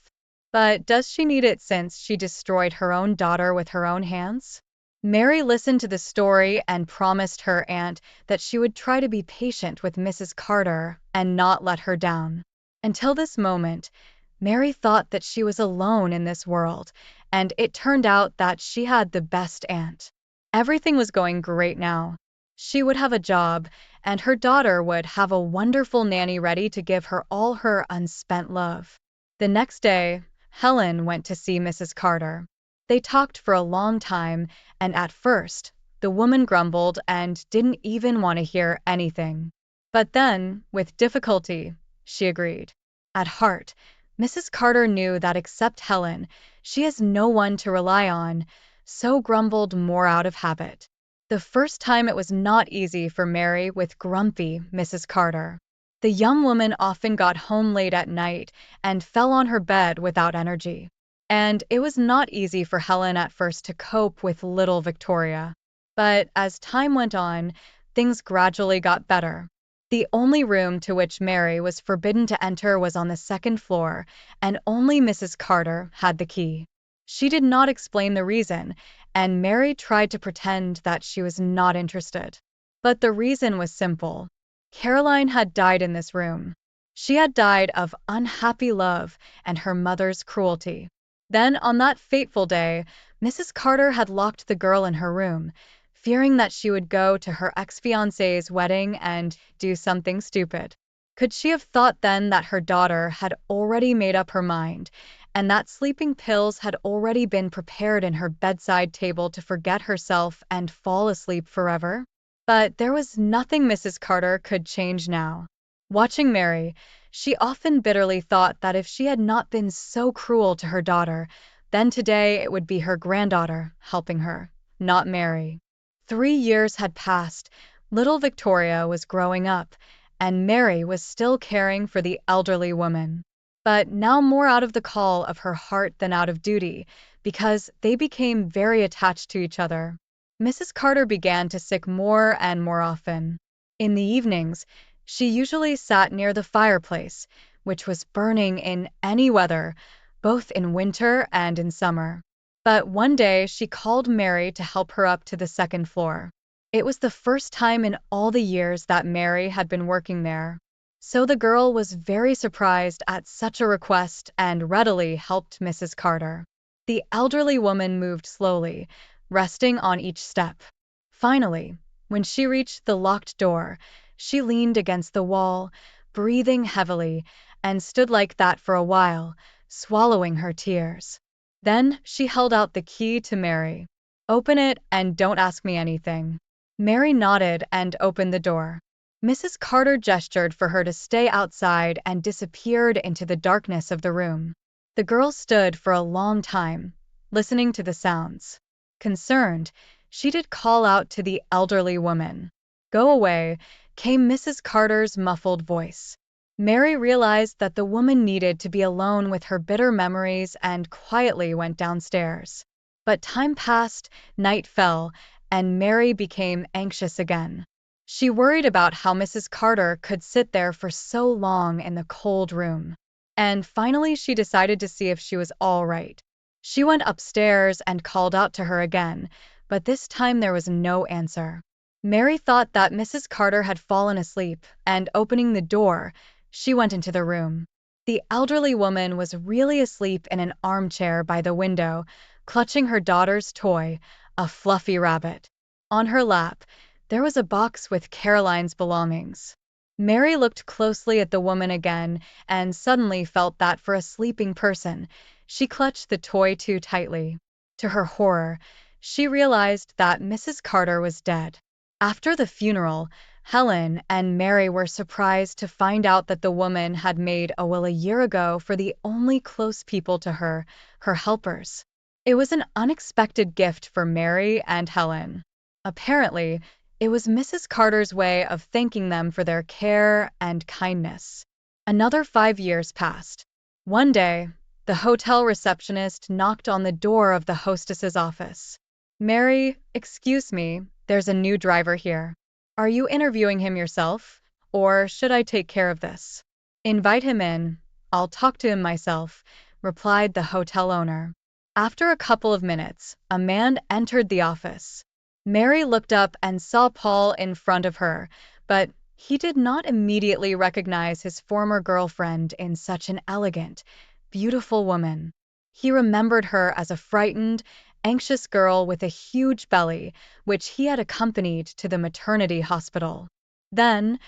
But does she need it since she destroyed her own daughter with her own hands? Mary listened to the story and promised her aunt that she would try to be patient with Mrs. Carter and not let her down. Until this moment, Mary thought that she was alone in this world, and it turned out that she had the best aunt. Everything was going great now. She would have a job, and her daughter would have a wonderful nanny ready to give her all her unspent love. The next day, Helen went to see Mrs. Carter. They talked for a long time, and at first, the woman grumbled and didn't even want to hear anything. But then, with difficulty, she agreed. At heart, Mrs. Carter knew that except Helen, she has no one to rely on, so grumbled more out of habit. The first time it was not easy for Mary with grumpy Mrs. Carter. The young woman often got home late at night and fell on her bed without energy. And it was not easy for Helen at first to cope with little Victoria. But as time went on, things gradually got better. The only room to which Mary was forbidden to enter was on the second floor, and only Mrs. Carter had the key. She did not explain the reason, and Mary tried to pretend that she was not interested. But the reason was simple. Caroline had died in this room. She had died of unhappy love and her mother's cruelty. Then, on that fateful day, Mrs. Carter had locked the girl in her room, fearing that she would go to her ex-fiancé's wedding and do something stupid. Could she have thought then that her daughter had already made up her mind, and that sleeping pills had already been prepared in her bedside table to forget herself and fall asleep forever? But there was nothing Mrs. Carter could change now. Watching Mary, she often bitterly thought that if she had not been so cruel to her daughter, then today it would be her granddaughter helping her, not Mary. 3 years had passed, little Victoria was growing up, and Mary was still caring for the elderly woman. But now more out of the call of her heart than out of duty, because they became very attached to each other. Mrs. Carter began to sick more and more often. In the evenings, she usually sat near the fireplace, which was burning in any weather, both in winter and in summer. But one day she called Mary to help her up to the second floor. It was the first time in all the years that Mary had been working there. So the girl was very surprised at such a request and readily helped Mrs. Carter. The elderly woman moved slowly, resting on each step. Finally, when she reached the locked door, she leaned against the wall, breathing heavily, and stood like that for a while, swallowing her tears. Then she held out the key to Mary. "Open it and don't ask me anything." Mary nodded and opened the door. Mrs. Carter gestured for her to stay outside and disappeared into the darkness of the room. The girl stood for a long time, listening to the sounds. Concerned, she did call out to the elderly woman. "Go away," came Mrs. Carter's muffled voice. Mary realized that the woman needed to be alone with her bitter memories and quietly went downstairs. But time passed, night fell, and Mary became anxious again. She worried about how Mrs. Carter could sit there for so long in the cold room. And finally she decided to see if she was all right. She went upstairs and called out to her again, but this time there was no answer. Mary thought that Mrs. Carter had fallen asleep, and opening the door, she went into the room. The elderly woman was really asleep in an armchair by the window, clutching her daughter's toy, a fluffy rabbit. On her lap, there was a box with Caroline's belongings. Mary looked closely at the woman again and suddenly felt that for a sleeping person, she clutched the toy too tightly. To her horror, she realized that Mrs. Carter was dead. After the funeral, Helen and Mary were surprised to find out that the woman had made a will a year ago for the only close people to her, her helpers. It was an unexpected gift for Mary and Helen. Apparently, it was Mrs. Carter's way of thanking them for their care and kindness. Another 5 years passed. One day, the hotel receptionist knocked on the door of the hostess's office. "Mary, excuse me, there's a new driver here. Are you interviewing him yourself, or should I take care of this?" "Invite him in. I'll talk to him myself," replied the hotel owner. After a couple of minutes, a man entered the office. Mary looked up and saw Paul in front of her, but he did not immediately recognize his former girlfriend in such an elegant, beautiful woman. He remembered her as a frightened, anxious girl with a huge belly, which he had accompanied to the maternity hospital. Then,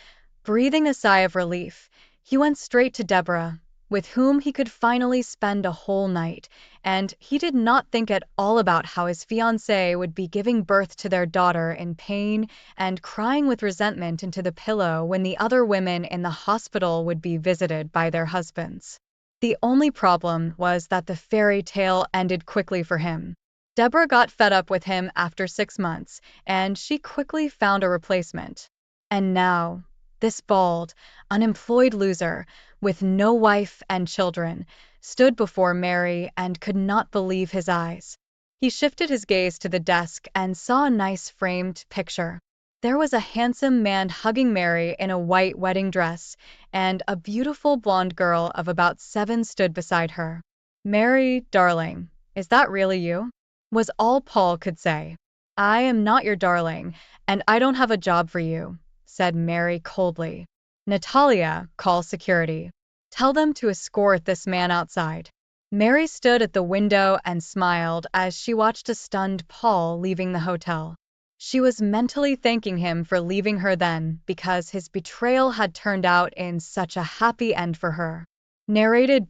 breathing a sigh of relief, he went straight to Deborah, with whom he could finally spend a whole night, and he did not think at all about how his fiancée would be giving birth to their daughter in pain and crying with resentment into the pillow when the other women in the hospital would be visited by their husbands. The only problem was that the fairy tale ended quickly for him. Deborah got fed up with him after 6 months, and she quickly found a replacement. And now, this bald, unemployed loser, with no wife and children, stood before Mary and could not believe his eyes. He shifted his gaze to the desk and saw a nice framed picture. There was a handsome man hugging Mary in a white wedding dress, and a beautiful blonde girl of about 7 stood beside her. "Mary, darling, is that really you?" was all Paul could say. "I am not your darling, and I don't have a job for you," said Mary coldly. "Natalia, call security. Tell them to escort this man outside." Mary stood at the window and smiled as she watched a stunned Paul leaving the hotel. She was mentally thanking him for leaving her then, because his betrayal had turned out in such a happy end for her. Narrated